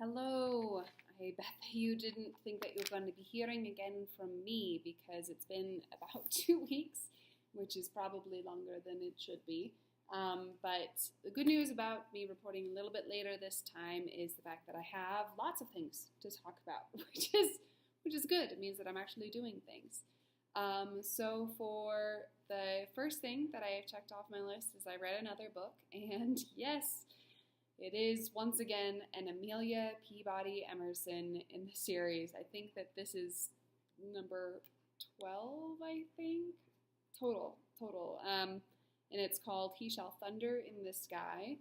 Hello. I bet that you didn't think that you're going to be hearing again from me because it's been about 2 weeks, which is probably longer than it should be. But the good news about me reporting a little bit later this time is the fact that I have lots of things to talk about, which is good. It means that I'm actually doing things. So for the first thing that I have checked off my list is I read another book, and yes, it is once again an Amelia Peabody Emerson in the series. I think that this is number 12, I think, total. And it's called He Shall Thunder in the Sky.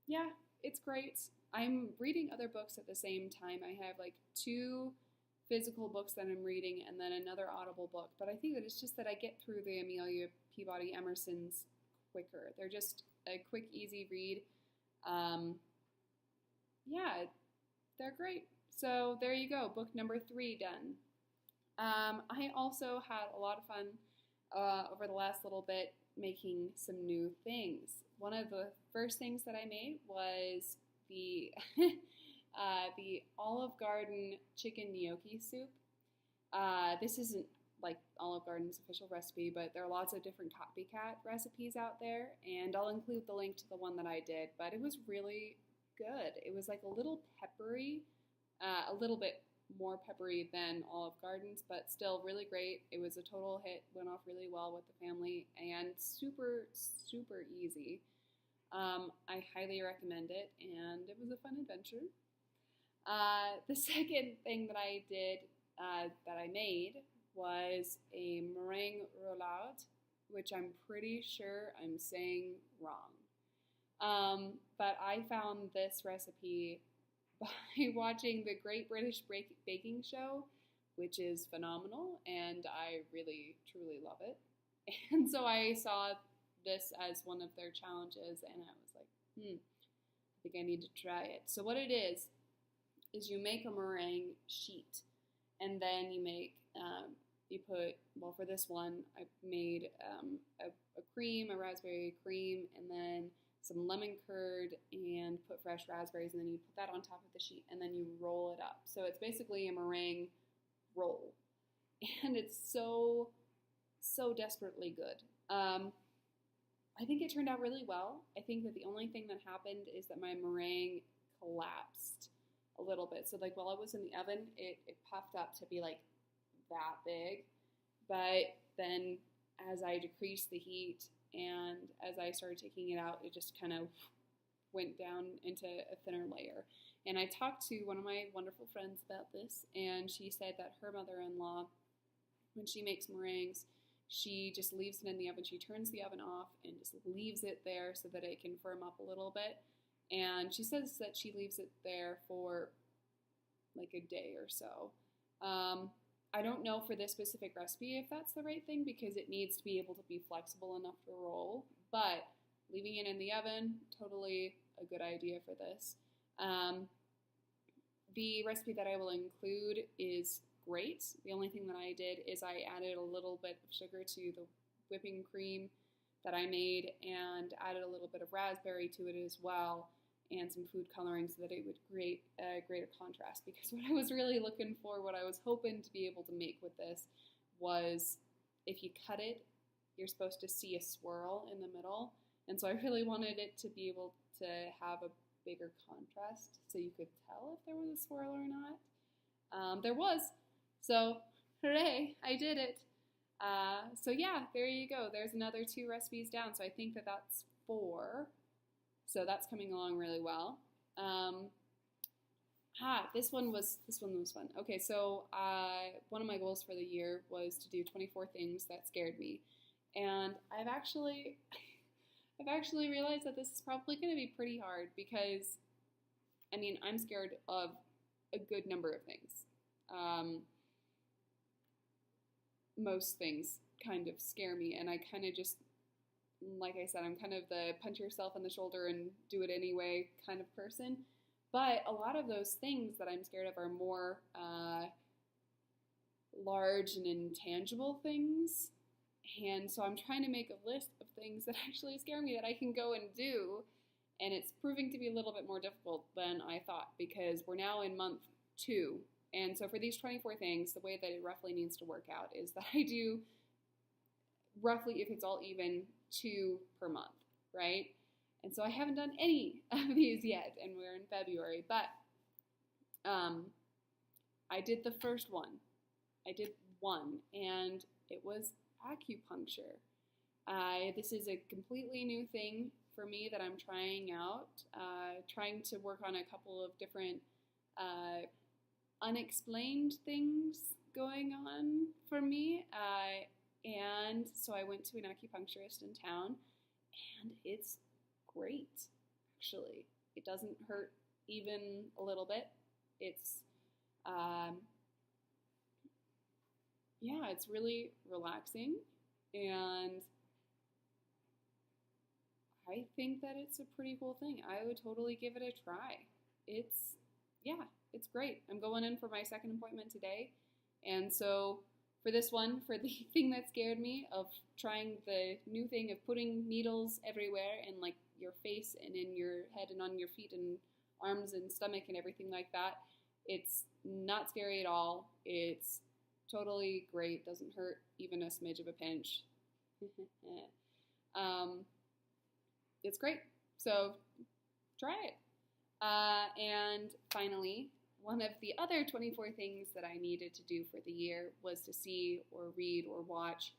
Yeah, it's great. I'm reading other books at the same time. I have like 2 physical books that I'm reading and then another Audible book. But I think that it's just that I get through the Amelia Peabody Emersons quicker. They're just a quick, easy read. Yeah, they're great. So there you go, book number 3 done. I also had a lot of fun over the last little bit making some new things. One of the first things that I made was the the Olive Garden chicken gnocchi soup. This isn't like Olive Garden's official recipe, but there are lots of different copycat recipes out there, and I'll include the link to the one that I did, but it was really good. It was like a little peppery, a little bit more peppery than Olive Garden's, but still really great. It was a total hit, went off really well with the family, and super, super easy. I highly recommend it, and it was a fun adventure. The second thing that I did, that I made, was a Meringue Roulade, which I'm pretty sure I'm saying wrong. But I found this recipe by watching the Great British Baking Show, which is phenomenal, and I really, truly love it. And so I saw this as one of their challenges, and I was like, I think I need to try it. So what it is you make a meringue sheet, and then you make, you put, well, for this one, I made a cream, a raspberry cream, and then some lemon curd, and put fresh raspberries, and then you put that on top of the sheet, and then you roll it up. So it's basically a meringue roll, and it's so desperately good. I think it turned out really well. I think that the only thing that happened is that my meringue collapsed a little bit. So like while it was in the oven, it puffed up to be like that big. But then as I decreased the heat and as I started taking it out, it just kind of went down into a thinner layer. And I talked to one of my wonderful friends about this, and she said that her mother-in-law, when she makes meringues, she just leaves it in the oven. She turns the oven off and just leaves it there so that it can firm up a little bit. And she says that she leaves it there for like a day or so. I don't know for this specific recipe if that's the right thing, because it needs to be able to be flexible enough to roll. But leaving it in the oven, totally a good idea for this. The recipe that I will include is great. The only thing that I did is I added a little bit of sugar to the whipping cream that I made and added a little bit of raspberry to it as well, and some food coloring so that it would create a greater contrast. Because what I was really looking for, what I was hoping to be able to make with this, was if you cut it, you're supposed to see a swirl in the middle. And so I really wanted it to be able to have a bigger contrast so you could tell if there was a swirl or not. There was. So, hooray, I did it. So yeah, there you go. There's another 2 recipes down. So I think that that's 4. So that's coming along really well. This one was fun. Okay, so one of my goals for the year was to do 24 things that scared me, and I've actually realized that this is probably going to be pretty hard because, I mean, I'm scared of a good number of things. Most things kind of scare me, and I kind of just, like I said, I'm kind of the punch yourself in the shoulder and do it anyway kind of person. But a lot of those things that I'm scared of are more large and intangible things. And so I'm trying to make a list of things that actually scare me that I can go and do. And it's proving to be a little bit more difficult than I thought because we're now in month 2. And so for these 24 things, the way that it roughly needs to work out is that I do roughly, if it's all even, 2 per month, right? And so I haven't done any of these yet, and we're in February, but I did the first one. I did one, and it was acupuncture. This is a completely new thing for me that I'm trying out, trying to work on a couple of different unexplained things going on for me. And so I went to an acupuncturist in town, and it's great, actually. It doesn't hurt even a little bit. It's, it's really relaxing, and I think that it's a pretty cool thing. I would totally give it a try. It's great. I'm going in for my second appointment today, and so for this one, for the thing that scared me of trying the new thing of putting needles everywhere in like your face and in your head and on your feet and arms and stomach and everything like that, it's not scary at all. It's totally great. Doesn't hurt even a smidge of a pinch. It's great. So try it. And finally, one of the other 24 things that I needed to do for the year was to see or read or watch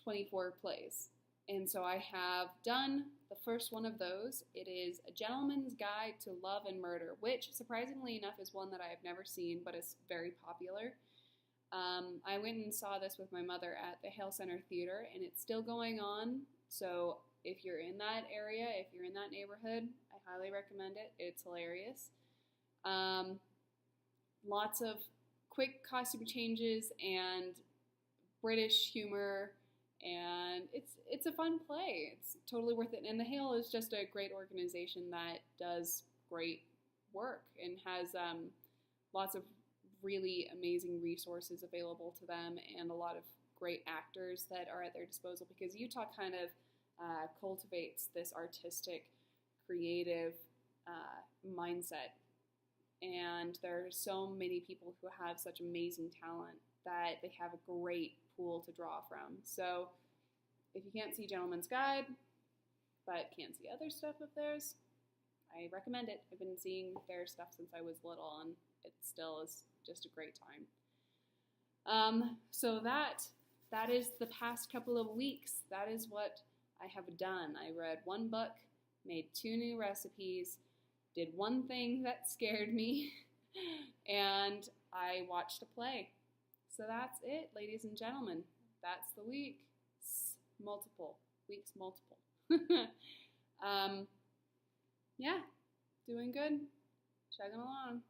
24 plays. And so I have done the first one of those. It is A Gentleman's Guide to Love and Murder, which surprisingly enough is one that I have never seen, but is very popular. I went and saw this with my mother at the Hale Center Theater, and it's still going on. So if you're in that area, if you're in that neighborhood, I highly recommend it. It's hilarious. Lots of quick costume changes and British humor, and it's a fun play. It's totally worth it. And the Hale is just a great organization that does great work and has lots of really amazing resources available to them and a lot of great actors that are at their disposal, because Utah kind of cultivates this artistic, creative mindset. And there are so many people who have such amazing talent that they have a great pool to draw from. So if you can't see Gentleman's Guide, but can see other stuff of theirs, I recommend it. I've been seeing their stuff since I was little, and it still is just a great time. So that is the past couple of weeks. That is what I have done. I read 1 book, made 2 new recipes, did 1 thing that scared me, and I watched a play. So that's it, ladies and gentlemen. That's the week. Multiple. Weeks multiple. Doing good. Chugging along.